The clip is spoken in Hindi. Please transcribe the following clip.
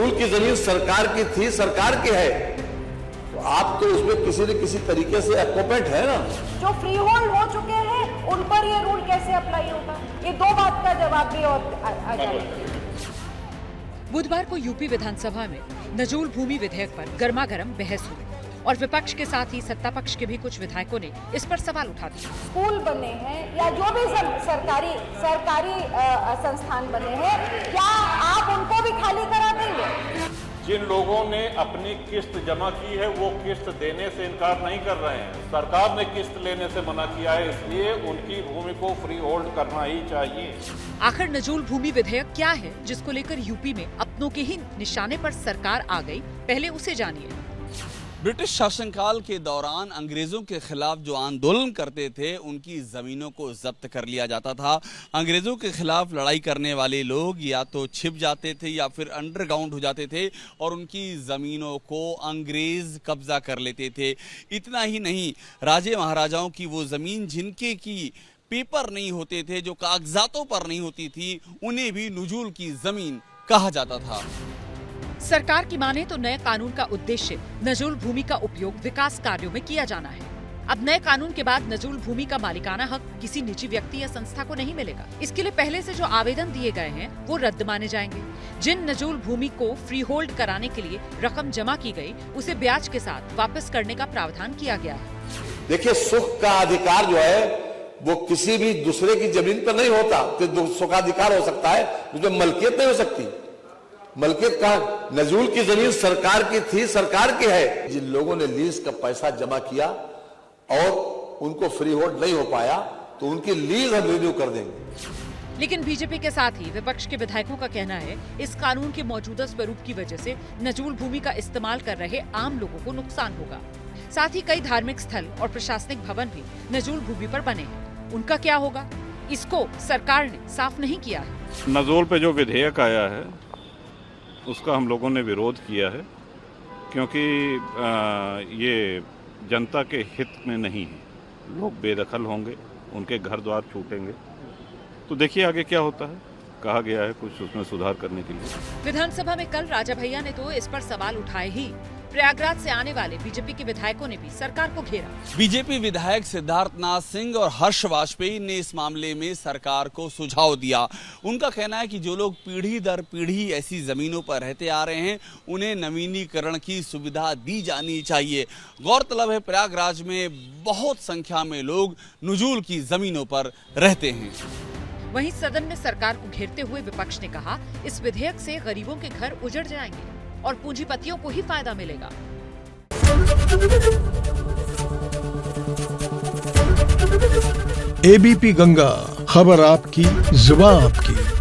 नजूल की जमीन सरकार की थी, सरकार की है, तो आप तो उसमें किसी न किसी तरीके से एक्यूपेंट है ना। जो फ्री होल्ड हो चुके हैं उन पर ये रूल कैसे अप्लाई होगा, ये दो बात का जवाब भी और आ जाएगा। बुधवार को यूपी विधानसभा में नजूल भूमि विधेयक पर गर्मागर्म बहस हुई और विपक्ष के साथ ही सत्ता पक्ष के भी कुछ विधायकों ने इस पर सवाल उठा दिए। स्कूल बने हैं या जो भी सरकारी संस्थान बने हैं, क्या आप उनको भी खाली करा देंगे? जिन लोगों ने अपनी किस्त जमा की है वो किस्त देने से इनकार नहीं कर रहे हैं। सरकार ने किस्त लेने से मना किया है, इसलिए उनकी भूमि को फ्री होल्ड करना ही चाहिए। आखिर नजूल भूमि विधेयक क्या है जिसको लेकर यूपी में अपनों के ही निशाने पर सरकार आ गई, पहले उसे जानिए। ब्रिटिश शासनकाल के दौरान अंग्रेजों के खिलाफ जो आंदोलन करते थे उनकी जमीनों को जब्त कर लिया जाता था। अंग्रेजों के खिलाफ लड़ाई करने वाले लोग या तो छिप जाते थे या फिर अंडरग्राउंड हो जाते थे और उनकी जमीनों को अंग्रेज कब्जा कर लेते थे। इतना ही नहीं, राजे महाराजाओं की वो जमीन जिनके की पेपर नहीं होते थे, जो कागजातों पर नहीं होती थी, उन्हें भी नजूल की जमीन कहा जाता था। सरकार की माने तो नए कानून का उद्देश्य नजूल भूमि का उपयोग विकास कार्यों में किया जाना है। अब नए कानून के बाद नजूल भूमि का मालिकाना हक किसी निजी व्यक्ति या संस्था को नहीं मिलेगा। इसके लिए पहले से जो आवेदन दिए गए हैं वो रद्द माने जाएंगे। जिन नजूल भूमि को फ्री होल्ड कराने के लिए रकम जमा की गई, उसे ब्याज के साथ वापस करने का प्रावधान किया गया है। देखिए, सुख का अधिकार जो है वो किसी भी दूसरे की जमीन पर नहीं होता। तो सुखाधिकार हो सकता है, उसमें मलकियत नहीं हो सकती। मलकियत का, नजूल की जमीन सरकार की थी, सरकार की है। जिन लोगों ने लीज का पैसा जमा किया और उनको फ्री होल्ड नहीं हो पाया, तो उनकी लीज हम रिन्यू कर देंगे। लेकिन बीजेपी के साथ ही विपक्ष के विधायकों का कहना है इस कानून के मौजूदा स्वरूप की वजह से नजूल भूमि का इस्तेमाल कर रहे आम लोगों को नुकसान होगा। साथ ही कई धार्मिक स्थल और प्रशासनिक भवन भी नजूल भूमि पर बने हैं, उनका क्या होगा, इसको सरकार ने साफ नहीं किया है। नजूल पे जो विधेयक आया है उसका हम लोगों ने विरोध किया है, क्योंकि ये जनता के हित में नहीं है। लोग बेदखल होंगे, उनके घर द्वार छूटेंगे। तो देखिए आगे क्या होता है। कहा गया है कुछ उसमें सुधार करने के लिए। विधानसभा में कल राजा भैया ने तो इस पर सवाल उठाए ही। प्रयागराज से आने वाले बीजेपी के विधायकों ने भी सरकार को घेरा। बीजेपी विधायक सिद्धार्थनाथ सिंह और हर्ष वाजपेयी ने इस मामले में सरकार को सुझाव दिया। उनका कहना है कि जो लोग पीढ़ी दर पीढ़ी ऐसी जमीनों पर रहते आ रहे हैं, उन्हें नवीनीकरण की सुविधा दी जानी चाहिए। गौरतलब है, प्रयागराज में बहुत संख्या में लोग नजूल की जमीनों पर रहते हैं। वहीं सदन में सरकार को घेरते हुए विपक्ष ने कहा, इस विधेयक से गरीबों के घर उजड़ जाएंगे और पूंजीपतियों को ही फायदा मिलेगा। एबीपी गंगा, खबर आपकी, जुबान आपकी।